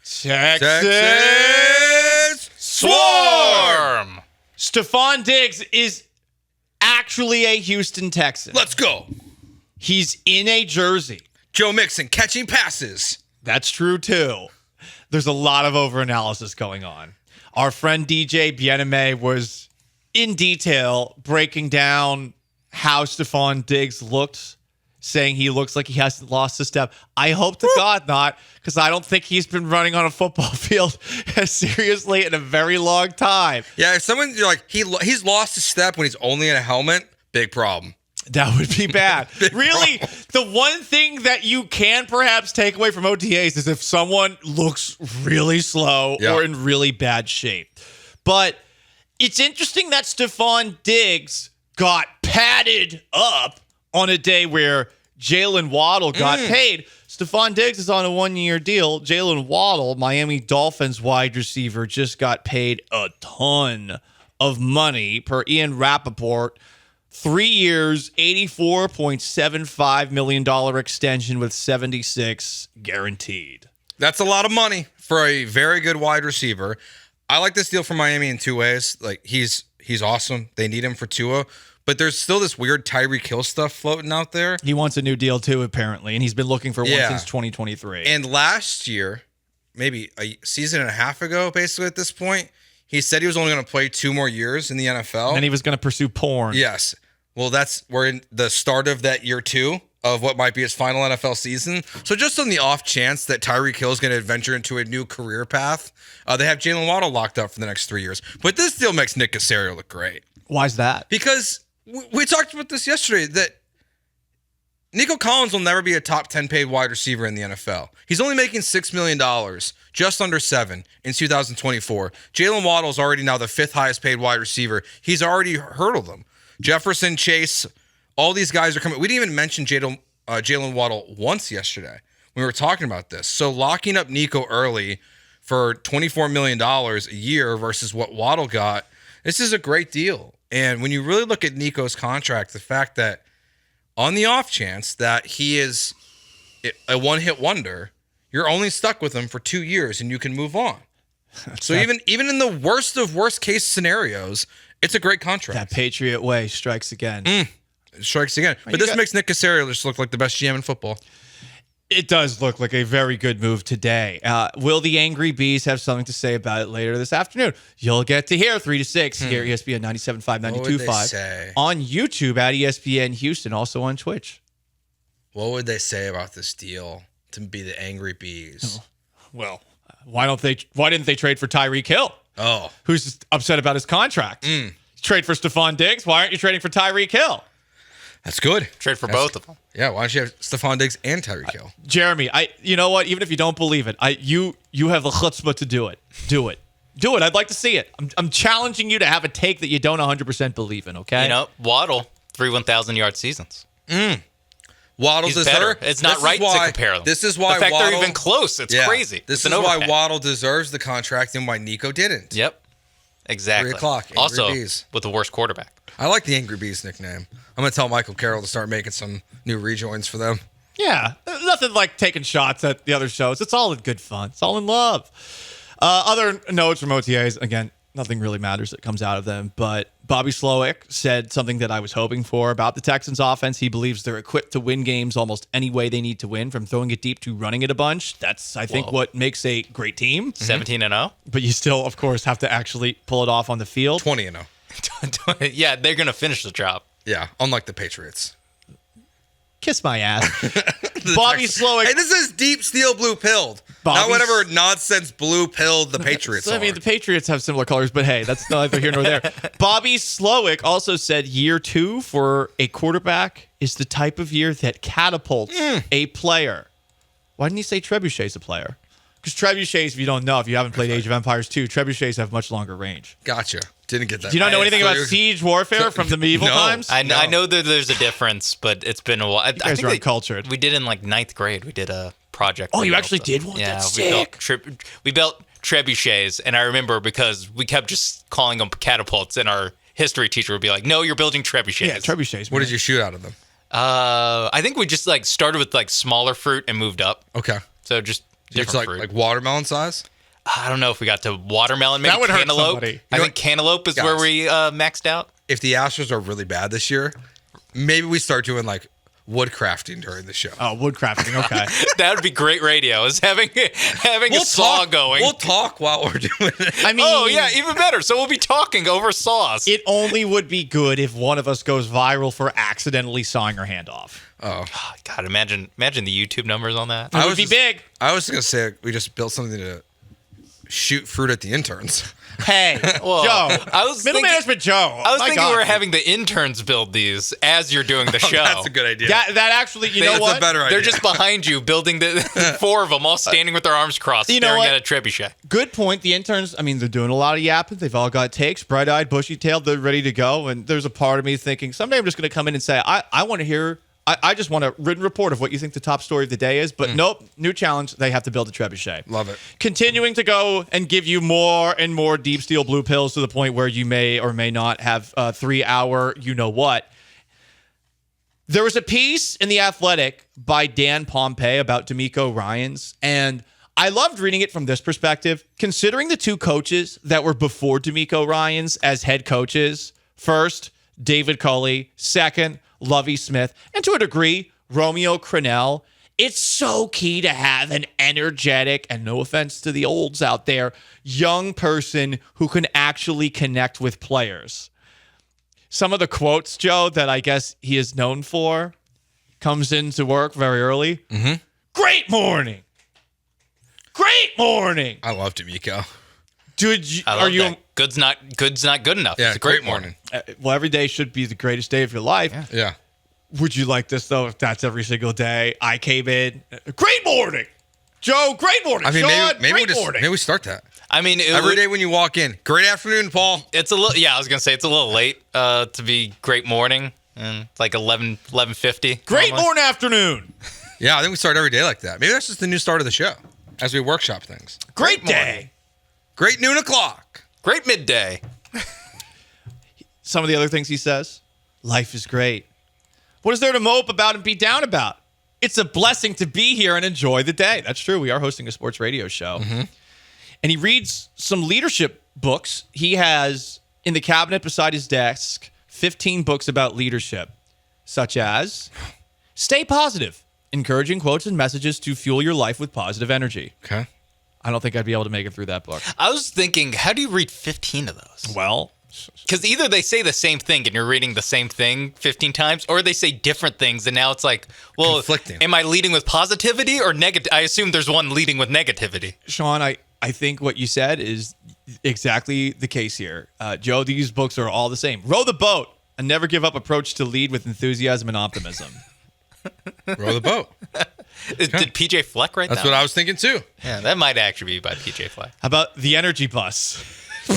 Texans Swarm! Stefon Diggs is actually a Houston Texan. Let's go. He's in a jersey. Joe Mixon catching passes. That's true, too. There's a lot of overanalysis going on. Our friend DJ Bieneme was in detail breaking down how Stefon Diggs looked, saying he looks like he hasn't lost a step. I hope to God not, because I don't think he's been running on a football field as seriously in a very long time. Yeah, if you're like, he's lost a step when he's only in a helmet, big problem. That would be bad. Really, the one thing that you can perhaps take away from OTAs is if someone looks really slow or in really bad shape. But it's interesting that Stefon Diggs got padded up on a day where Jalen Waddle got paid. Stefon Diggs is on a one-year deal. Jalen Waddle, Miami Dolphins wide receiver, just got paid a ton of money per Ian Rappaport. 3 years, $84.75 million extension with 76 guaranteed. That's a lot of money for a very good wide receiver. I like this deal for Miami in two ways. Like he's awesome. They need him for Tua, but there's still this weird Tyreek Hill stuff floating out there. He wants a new deal too, apparently, and he's been looking for one since 2023. And last year, maybe a season and a half ago, basically at this point, he said he was only going to play 2 more years in the NFL. And he was going to pursue porn. Yes. Well, we're in the start of that year 2 of what might be his final NFL season. So just on the off chance that Tyreek Hill is going to adventure into a new career path, they have Jalen Waddle locked up for the next 3 years. But this deal makes Nick Caserio look great. Why is that? Because we talked about this yesterday, that Nico Collins will never be a top 10 paid wide receiver in the NFL. He's only making $6 million, just under 7 in 2024. Jalen Waddle is already now the 5th highest paid wide receiver. He's already hurdled them. Jefferson, Chase, all these guys are coming. We didn't even mention Jalen Waddle once yesterday when we were talking about this. So locking up Nico early for $24 million a year versus what Waddle got, this is a great deal. And when you really look at Nico's contract, the fact that on the off chance that he is a one-hit wonder, you're only stuck with him for 2 years and you can move on. So even in the worst of worst case scenarios, it's a great contract. That Patriot way strikes again. It strikes again. But this makes Nick Caserio just look like the best GM in football. It does look like a very good move today. Will the Angry Bees have something to say about it later this afternoon? You'll get to hear 3 to 6 here at ESPN 97.5, 92.5 on YouTube at ESPN Houston, also on Twitch. What would they say about this deal to be the Angry Bees? Well, why didn't they trade for Tyreek Hill? Oh, who's upset about his contract? Trade for Stefon Diggs. Why aren't you trading for Tyreek Hill? That's good. Trade for both of them. Yeah, why don't you have Stefon Diggs and Tyreek Hill? Jeremy, you know what? Even if you don't believe it, you have the chutzpah to do it. Do it. I'd like to see it. I'm challenging you to have a take that you don't 100% believe in, okay? You know, Waddle, 3 1,000-yard seasons. Waddle's He's better. It's not right to compare them. This is why the fact Waddle, they're even close. It's crazy. This is why Waddle deserves the contract and why Nico didn't. Yep. Exactly. 3 o'clock. Angry Also, Bees. with the worst quarterback. I like the Angry Bees nickname. I'm going to tell Michael Carroll to start making some new rejoins for them. Yeah. Nothing like taking shots at the other shows. It's all in good fun. It's all in love. Other notes from OTAs, again, nothing really matters that comes out of them, but Bobby Slowick said something that I was hoping for about the Texans offense. He believes they're equipped to win games almost any way they need to win, from throwing it deep to running it a bunch. That's, I think, what makes a great team. 17-0. But you still, of course, have to actually pull it off on the field. 20-0. Yeah, they're going to finish the job. Yeah, unlike the Patriots. Kiss my ass. Bobby Slowick. Hey, this is deep steel blue pilled. Not whatever nonsense blue pilled the Patriots are. I mean, the Patriots have similar colors, but hey, that's neither here nor there. Bobby Slowick also said year 2 for a quarterback is the type of year that catapults a player. Why didn't he say Trebuchet's a player? Because Trebuchets, if you don't know, if you haven't played Age of Empires 2, Trebuchets have much longer range. Gotcha. Didn't get that. Do you not know anything about siege warfare from the medieval times? I know that there's a difference, but it's been a while. You guys are uncultured. We did in like 9th grade. We did a project. Oh, you actually did one? Yeah, that's sick. We built trebuchets, and I remember because we kept just calling them catapults, and our history teacher would be like, "No, you're building trebuchets." Yeah, trebuchets. What did you shoot out of them? I think we just like started with like smaller fruit and moved up. Okay. So just It's like watermelon size? I don't know if we got to watermelon. Maybe That would hurt cantaloupe. somebody. I think cantaloupe is where we maxed out. If the Astros are really bad this year, maybe we start doing like wood crafting during the show. Oh, wood crafting. Okay. That would be great radio. Is having a saw going. We'll talk while we're doing it. I mean, Oh yeah, even better. So we'll be talking over saws. it only would be good if one of us goes viral for accidentally sawing her hand off. Oh, God, imagine the YouTube numbers on that. It would be big. I was gonna say we just built something to shoot fruit at the interns. Hey, Well, Joe. I was Middle thinking- management Joe. I was My thinking God. we were having the interns build these as you're doing the show. That's a good idea. That actually, you know That's what? a better idea. They're just behind you building the 4 of them all standing with their arms crossed, You know staring what? at a trebuchet. Good point. The interns, I mean, they're doing a lot of yapping. They've all got takes, bright-eyed, bushy-tailed. They're ready to go. And there's a part of me thinking, someday I'm just going to come in and say, I want to hear, I just want a written report of what you think the top story of the day is. But nope, new challenge. They have to build a trebuchet. Love it. Continuing to go and give you more and more deep steel blue pills to the point where you may or may not have a 3-hour you-know-what. There was a piece in The Athletic by Dan Pompei about DeMeco Ryans, and I loved reading it from this perspective. Considering the 2 coaches that were before DeMeco Ryans as head coaches, first, David Culley, second, Lovie Smith, and to a degree, Romeo Crennel, it's so key to have an energetic, and no offense to the olds out there, young person who can actually connect with players. Some of the quotes, Joe, that I guess he is known for, comes into work very early. Mm-hmm. Great morning. Great morning. I love DeMeco. Dude, I love that. Good's not good enough. Yeah, It's a great morning. Well, every day should be the greatest day of your life. Yeah. Would you like this, though, if that's every single day? I came in. Great morning. Joe, great morning. I mean, Sean, maybe morning. we start that I mean, every day when you walk in. Great afternoon, Paul. It's a little. Yeah, I was gonna say it's a little late to be great morning, and it's like 11:50. Great morning, afternoon. Yeah, I think we start every day like that. Maybe that's just the new start of the show as we workshop things. Great morning. day. Great noon o'clock. Great midday. Some of the other things he says. Life is great. What is there to mope about and be down about? It's a blessing to be here and enjoy the day. That's true. We are hosting a sports radio show. Mm-hmm. And he reads some leadership books. He has in the cabinet beside his desk 15 books about leadership, such as Stay Positive, encouraging quotes and messages to fuel your life with positive energy. Okay. I don't think I'd be able to make it through that book. I was thinking, how do you read 15 of those? Well, Because either they say the same thing and you're reading the same thing 15 times, or they say different things, and now it's like, well, conflicting. am I leading with positivity or negative? I assume there's one leading with negativity. Sean, I think what you said is exactly the case here. Joe, these books are all the same. Row the boat, a never give up approach to lead with enthusiasm and optimism. Row the boat. Did PJ Fleck write That's that? what I was thinking too. Yeah, that might actually be by PJ Fleck. How about the energy bus?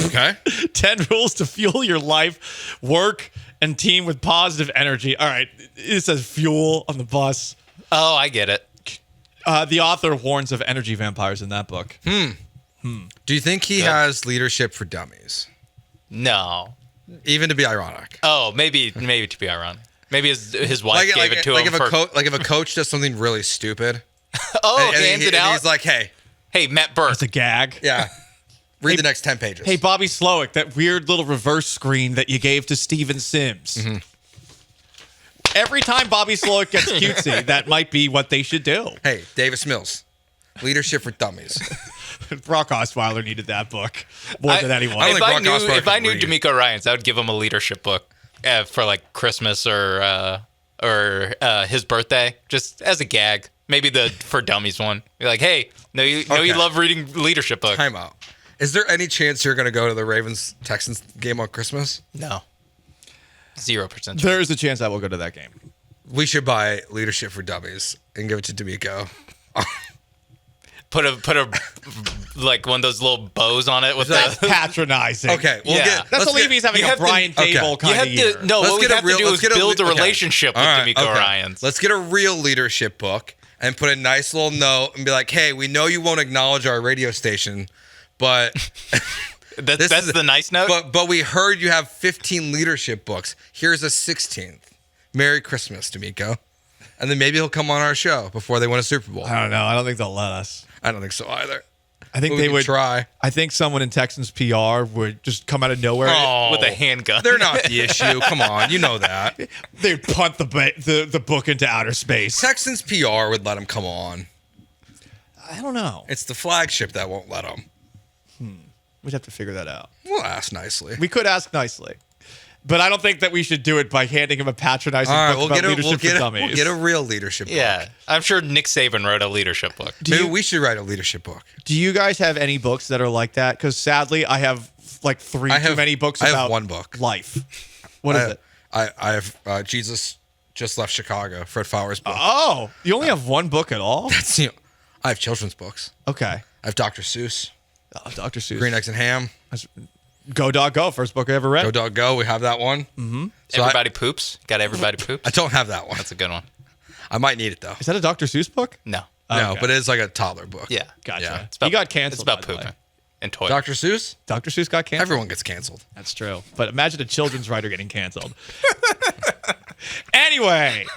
Okay. 10 rules to fuel your life, work, and team with positive energy. All right. It says fuel on the bus. Oh, I get it. The author warns of energy vampires in that book. Do you think he has leadership for dummies? No. Even to be ironic. Oh, maybe to be ironic. Maybe his wife gave it to him. If a coach does something really stupid, hands and it out. he's like, hey, Matt Burke. It's a gag. yeah, read the next 10 pages. Hey, Bobby Slowick, that weird little reverse screen that you gave to Steven Sims. Mm-hmm. Every time Bobby Slowick gets cutesy, that might be what they should do. Hey, Davis Mills, leadership for dummies. Brock Osweiler needed that book more than anyone. I don't think Brock Osweiler If I can knew read. DeMeco Ryans, I would give him a leadership book for like Christmas or his birthday, just as a gag. Maybe the For Dummies one. Be like, hey, you love reading leadership books. Time out. Is there any chance you're going to go to the Ravens-Texans game on Christmas? No. 0%. There is a chance I will go to that game. We should buy leadership for dummies and give it to DeMeco. Put a like one of those little bows on it with That's the. patronizing. Okay, That's only if he's having you a have to- Brian Dable kind of year. What we have to do is build a relationship with All right, DeMeco Ryans. Let's get a real leadership book and put a nice little note and be like, hey, we know you won't acknowledge our radio station, but That's the nice note. But we heard you have 15 leadership books. Here's a 16th. Merry Christmas, DeMeco. And then maybe he'll come on our show before they win a Super Bowl. I don't know. I don't think they'll let us. I don't think so either. I think But they we could would try. I think someone in Texans PR would just come out of nowhere. With a handgun. They're not the issue. Come on, you know that. They'd punt the book into outer space. Texans PR would let him come on. I don't know. It's the flagship that won't let him. We'd have to figure that out. We'll ask nicely. We could ask nicely. But I don't think that we should do it by handing him a patronizing All right, book about leadership for dummies. we'll get a real leadership book. Yeah. I'm sure Nick Saban wrote a leadership book. Maybe we should write a leadership book. Do you guys have any books that are like that? Because sadly, I have like too many books I about have one book. life. What is it? I have Jesus Just Left Chicago, Fred Fowler's book. Oh, you only have one book at all? That's, I have children's books. Okay. I have Dr. Seuss, Oh, Dr. Seuss. Green Eggs and Ham. Go Dog Go, first book I ever read. Go Dog Go. We have that one. Mm-hmm. So Everybody Poops. Got Everybody Poops. I don't have that one. That's a good one. I might need it though. Is that a Dr. Seuss book? No. No, Okay. but it's like a toddler book. Yeah. Gotcha. Yeah. It's about, He got canceled. It's about by the way. pooping and toys. Dr. Seuss. Dr. Seuss got canceled. Everyone gets canceled. That's true. But imagine a children's writer getting canceled. Anyway,